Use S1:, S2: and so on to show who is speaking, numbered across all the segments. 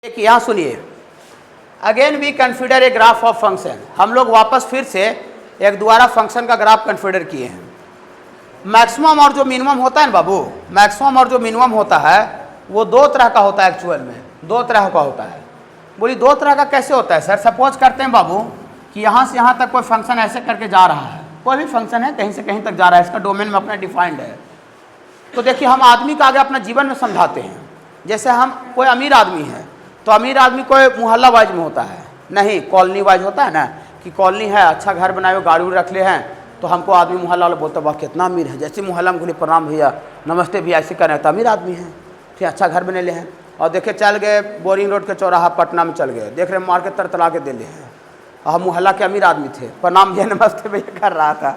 S1: एक यहाँ सुनिए, again we consider a graph of function. हम लोग वापस फिर से एक दोबारा फंक्शन का ग्राफ कंसिडर किए हैं। मैक्सिमम और जो मिनिमम होता है ना बाबू, मैक्सिमम और जो मिनिमम होता है वो दो तरह का होता है। एक्चुअल में दो तरह का होता है। बोली दो तरह का कैसे होता है सर? सपोज करते हैं बाबू कि यहाँ से यहाँ तक कोई फंक्शन ऐसे करके जा रहा है, कोई भी फंक्शन है कहीं से कहीं तक जा रहा है, इसका डोमेन में अपना डिफाइंड है। तो देखिए हम आदमी का आगे अपना जीवन में समझाते हैं। जैसे हम कोई अमीर आदमी है तो अमीर आदमी कोई मोहल्ला वाइज में होता है, नहीं कॉलोनी वाइज होता है ना, कि कॉलोनी है, अच्छा घर बनाए हुए, गाड़ी रख ले हैं, तो हमको आदमी मोहल्ला वाला बोलता है वाह कितना अमीर है। जैसे मोहल्ला में बोले प्रणाम भैया, नमस्ते भैया, ऐसे कर रहे हैं तो अमीर आदमी है, ठीक अच्छा घर बने ले हैं। और देखे चल गए बोरिंग रोड के चौराहा पटना में चल गए, देख रहे मार के तरतला के दे ले हैं, और हम मोहल्ला के अमीर आदमी थे, प्रणाम भैया नमस्ते भैया कर रहा था।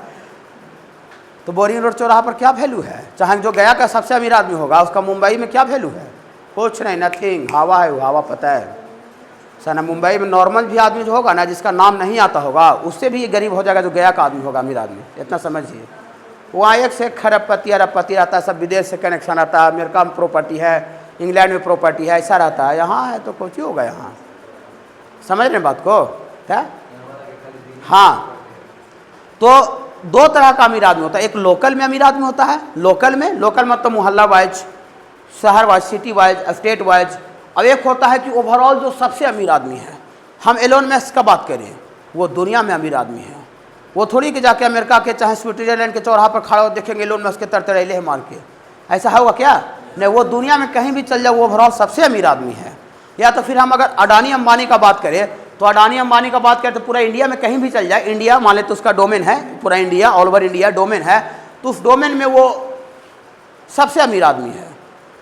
S1: तो बोरिंग रोड चौराहा पर क्या वैल्यू है? चाहे जो गया का सबसे अमीर आदमी होगा उसका मुंबई में क्या वैल्यू है? कुछ नहीं, नथिंग, हवा है, वो हवा पता है सर ना। मुंबई में नॉर्मल भी आदमी जो होगा ना, जिसका नाम नहीं आता होगा, उससे भी ये गरीब हो जाएगा जो गया का आदमी होगा, अमीर आदमी। इतना समझिए, वहाँ एक से खरबपति अरबपति रहता है, सब विदेश से कनेक्शन आता है, अमेरिका में प्रॉपर्टी है, इंग्लैंड में प्रॉपर्टी है, ऐसा रहता है। यहाँ है तो कुछ ही होगा यहाँ, समझ रहे बात को क्या? हाँ, तो दो तरह का अमीर आदमी होता है। एक लोकल में अमीर आदमी होता है, लोकल मतलब मोहल्ला वाइज, शहर wise, city wise, state wise. और एक होता है कि ओवरऑल जो सबसे अमीर आदमी है। हम एलोन मस्क का बात करें, वो दुनिया में अमीर आदमी है। वो थोड़ी कि जाके अमेरिका के चाहे स्विट्जरलैंड के चौराहा पर खड़ा हो देखेंगे एलोन मस्क के तरतरेले है मार के, ऐसा होगा क्या? नहीं, वो दुनिया में कहीं भी चल जाए वो ओवरऑल सबसे अमीर आदमी है। या तो फिर हम अगर अडानी अंबानी का बात करें तो अडानी अंबानी का बात करें तो पूरा इंडिया में कहीं भी चल जाए, इंडिया मान ले तो उसका डोमेन है, पूरा India, all over India domain है, तो उस डोमेन में वो सबसे अमीर आदमी है।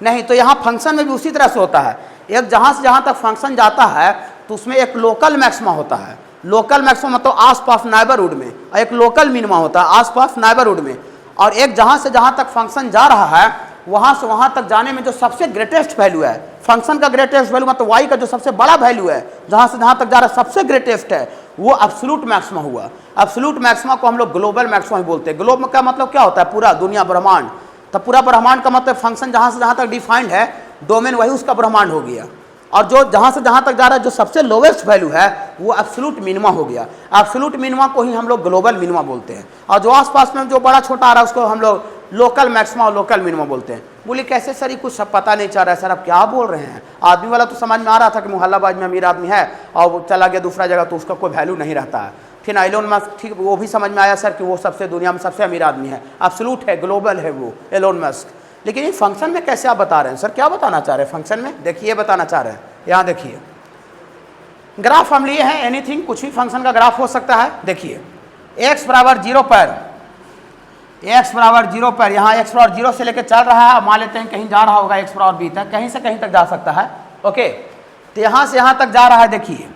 S1: नहीं तो यहाँ फंक्शन में भी उसी तरह से होता है। एक जहाँ से जहाँ तक फंक्शन जाता है तो उसमें एक लोकल मैक्सिमा होता है। लोकल मैक्सिमा मतलब आसपास नाइबरहुड में, और एक लोकल मिनिमा होता है आसपास नाइबरहुड में। और एक जहाँ से जहाँ तक फंक्शन जा रहा है वहाँ से वहाँ तक जाने में जो सबसे ग्रेटेस्ट वैल्यू है, फंक्शन का ग्रेटेस्ट वैल्यू मतलब वाई का जो सबसे बड़ा वैल्यू है, जहाँ से जहाँ तक जा रहा है सबसे ग्रेटेस्ट है, वो एब्सोल्यूट मैक्सिमा हुआ। एब्सोल्यूट मैक्सिमा को हम लोग ग्लोबल मैक्सिमा ही बोलते हैं। ग्लोब का मतलब क्या होता है? पूरा दुनिया, ब्रह्मांड। तो पूरा ब्रह्मांड का मतलब फंक्शन जहाँ से जहाँ तक डिफाइंड है, डोमेन वही उसका ब्रह्मांड हो गया। और जो जहाँ से जहाँ तक जा रहा है जो सबसे लोवेस्ट वैल्यू है वो एब्सोल्यूट मिनिमा हो गया। एब्सोल्यूट मिनिमा को ही हम लोग ग्लोबल मिनिमा बोलते हैं। और जो आसपास में जो बड़ा छोटा आ रहा है उसको हम लोग लोकल मैक्सिमा और लोकल मिनिमा बोलते हैं। बोले कैसे सर, ये कुछ सब पता नहीं चल रहा है सर, आप क्या बोल रहे हैं? आदमी वाला तो समझ में आ रहा था कि मोहल्लाबाज में अमीर आदमी है और वो चला गया दूसरा जगह तो उसका कोई वैल्यू नहीं रहता है। फिर एलोन मस्क, ठीक, वो भी समझ में आया सर कि वो सबसे दुनिया में सबसे अमीर आदमी है, एब्सोल्यूट है, ग्लोबल है वो एलोन मस्क। लेकिन ये फंक्शन में कैसे आप बता रहे हैं सर? क्या बताना चाह रहे हैं फंक्शन में? देखिए बताना चाह रहे हैं, यहाँ देखिए ग्राफ हम लिए हैं, एनीथिंग, कुछ भी फंक्शन का ग्राफ हो सकता है। देखिए x बराबर 0 पर, x बराबर 0 पर, यहाँ x बराबर 0 से लेकर चल रहा है, मान लेते हैं कहीं जा रहा होगा x बराबर b तक, कहीं से कहीं तक जा सकता है। ओके, तो यहाँ से यहाँ तक जा रहा है। देखिए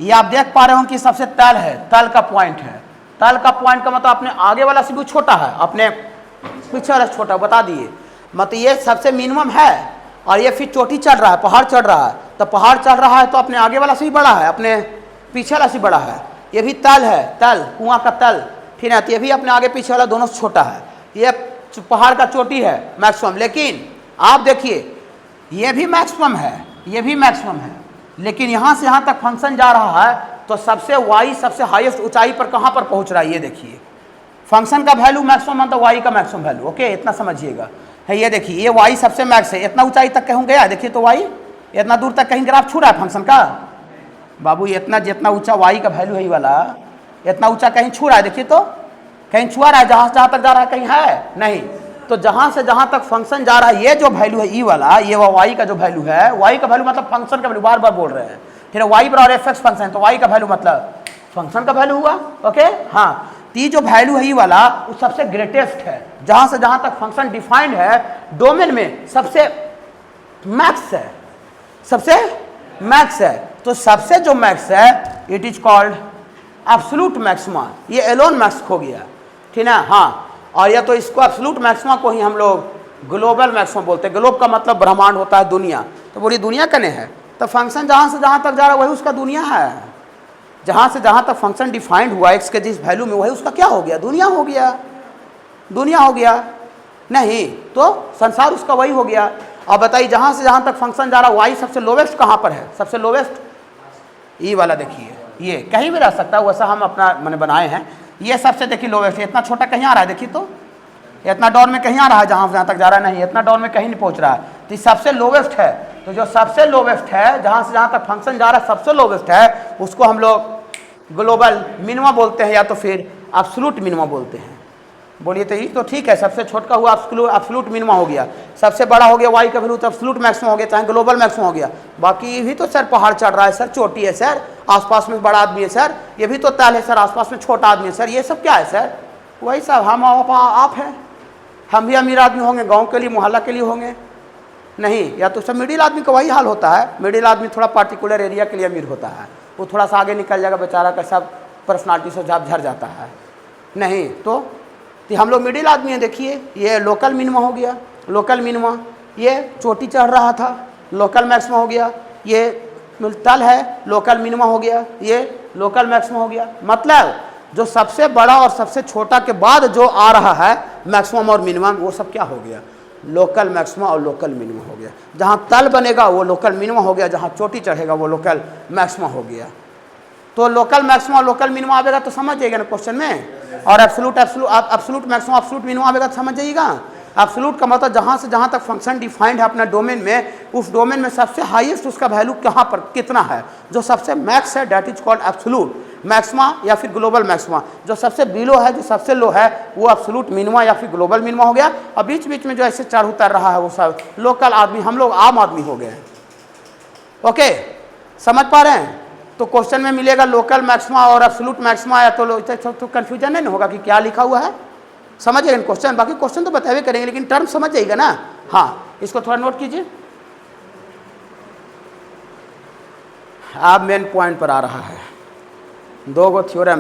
S1: ये आप देख पा रहे हो कि सबसे तल है, तल का पॉइंट है। तल का पॉइंट का मतलब अपने आगे वाला से भी छोटा है, अपने पीछे वाला से छोटा, बता दिए। मतलब ये सबसे मिनिमम है और ये फिर चोटी चढ़ रहा है, पहाड़ चढ़ रहा है, तो पहाड़ चढ़ रहा है तो अपने आगे वाला से भी बड़ा है, अपने पीछे वाला से बड़ा है। ये भी तल है, तल कुआं का तल, ठीक है, तो ये भी अपने आगे पीछे वाला दोनों से छोटा है। ये पहाड़ का चोटी है मैक्सिमम। लेकिन आप देखिए ये भी मैक्सिमम है, ये भी मैक्सिमम है, लेकिन यहाँ से यहाँ तक फंक्शन जा रहा है तो सबसे वाई सबसे हाईएस्ट ऊंचाई पर कहाँ पर पहुँच रहा है? ये देखिए फंक्शन का वैल्यू मैक्सिमम मतलब वाई का मैक्सिमम वैल्यू। ओके, इतना समझिएगा है। ये देखिए ये वाई सबसे मैक्स है, इतना ऊंचाई तक कहूँ गया। देखिए तो वाई इतना दूर तक कहीं ग्राफ छू रहा है फंक्शन का बाबू? इतना जितना ऊंचा वाई का वैल्यू है ये वाला, इतना ऊंचा कहीं छू रहा है? देखिए तो कहीं छुआ रहा है? जहाँ से जहाँ तक जा रहा है कहीं है नहीं। तो जहाँ से जहाँ तक फंक्शन जा रहा है ये जो वैल्यू है ई वाला, ये वाई का जो वैल्यू है, वाई का वैल्यू मतलब फंक्शन का वैल्यू, बार बार बोल रहे हैं। फिर वाई बराबर एफ एक्स फंक्शन, तो वाई का वैल्यू मतलब फंक्शन का वैल्यू हुआ। ओके हाँ, ये जो वैल्यू है ये वाला वो सबसे ग्रेटेस्ट है, जहां से जहां तक फंक्शन डिफाइंड है डोमेन में सबसे मैक्स है, सबसे मैक्स है। तो सबसे जो मैक्स है it is called absolute maxima. ये एलोन मस्क हो गया, ठीक है हाँ। और या तो इसको एब्सोल्यूट मैक्सिमा को ही हम लोग ग्लोबल मैक्सिमा बोलते हैं। ग्लोब का मतलब ब्रह्मांड होता है, दुनिया, तो पूरी दुनिया कने है। तो फंक्शन जहां से जहां तक जा रहा है वही उसका दुनिया है। जहाँ से जहाँ तक फंक्शन डिफाइंड हुआ एक्स के जिस वैल्यू में, वही उसका क्या हो गया? दुनिया हो गया, दुनिया हो गया। नहीं तो संसार उसका वही हो गया। अब बताइए जहाँ से जहाँ तक फंक्शन जा रहा है वाई सबसे लोवेस्ट कहाँ पर है, सबसे लोवेस्ट ई वाला देखिए, ये कहीं भी रह सकता है, वैसा हम अपना मैंने बनाए हैं। ये सबसे देखिए लोवेस्ट है, इतना छोटा कहीं आ रहा है, देखिए तो इतना डाउन में कहीं आ रहा है, जहाँ जहाँ तक जा रहा है नहीं, इतना डाउन में कहीं नहीं पहुँच रहा है, तो सबसे लोवेस्ट है। तो जो सबसे लोवेस्ट है, जहाँ से जहाँ तक फंक्शन जा रहा है सबसे लोवेस्ट है, उसको हम लोग ग्लोबल मिनिमा बोलते हैं या तो फिर एब्सोल्यूट मिनिमा बोलते हैं। बोलिए तो ये तो ठीक है, सबसे छोटा हुआ एब्सोल्यूट मिनिमा हो गया, सबसे बड़ा हो गया वाई का वैल्यू तो एब्सोल्यूट मैक्सिमम हो गया, चाहे ग्लोबल मैक्सिमम हो गया। बाकी ये भी तो सर पहाड़ चढ़ रहा है सर, चोटी है सर, आसपास में बड़ा आदमी है सर, ये भी तो ताल है सर, आसपास में छोटा आदमी है सर, ये सब क्या है सर? वही सब हम आप हैं, हम भी अमीर आदमी होंगे, गाँव के लिए मोहल्ला के लिए होंगे नहीं, या तो सब मिडिल आदमी का वही हाल होता है। मिडिल आदमी थोड़ा पार्टिकुलर एरिया के लिए अमीर होता है, वो थोड़ा सा आगे निकल जाएगा बेचारा का सब पर्सनालिटी से झर जाता है नहीं। तो हम लोग मिडिल आदमी हैं। देखिए ये लोकल मिनिमा हो गया, लोकल मिनिमा, ये चोटी चढ़ रहा था, लोकल मैक्सिमा हो गया, ये तल है, लोकल मिनिमा हो गया, ये लोकल मैक्सिमा हो गया। मतलब जो सबसे बड़ा और सबसे छोटा के बाद जो आ रहा है मैक्सिमम और मिनिमम, वो सब क्या हो गया? लोकल मैक्सिमा और लोकल मिनिमा हो गया। जहाँ तल बनेगा वो लोकल मिनिमा हो गया, जहाँ चोटी चढ़ेगा वो लोकल मैक्सिमा हो गया। तो लोकल मैक्सिमा और लोकल मिनिमा आएगा तो समझ जाइएगा ना क्वेश्चन में, और एब्सोल्यूट मैक्सिमा एब्सोल्यूट मिनिमा आएगा तो समझ जाइएगा। एब्सोल्यूट का मतलब जहाँ से जहाँ तक फंक्शन डिफाइंड है अपने डोमेन में, उस डोमेन में सबसे हाईएस्ट उसका वैल्यू कहाँ पर कितना है, जो सबसे मैक्स है that is called absolute maxima या फिर ग्लोबल मैक्सिमा। जो सबसे बिलो है, जो सबसे लो है, वो एब्सोल्यूट मिनिमा या फिर ग्लोबल मिनिमा हो गया। और बीच बीच में जो ऐसे चढ़ उतर रहा है वो सब लोकल आदमी, हम लोग आम आदमी हो गए। ओके, समझ पा रहे हैं? तो क्वेश्चन में मिलेगा लोकल मैक्सिमा और एब्सोल्यूट मैक्सिमा आया तो कंफ्यूजन नहीं होगा कि क्या लिखा हुआ है, समझ जाएगा क्वेश्चन। बाकी क्वेश्चन तो बतावे करेंगे लेकिन टर्म समझ जाएगा ना। हाँ, इसको थोड़ा नोट कीजिए, अब मेन पॉइंट पर आ रहा है। दो गो थ्योरम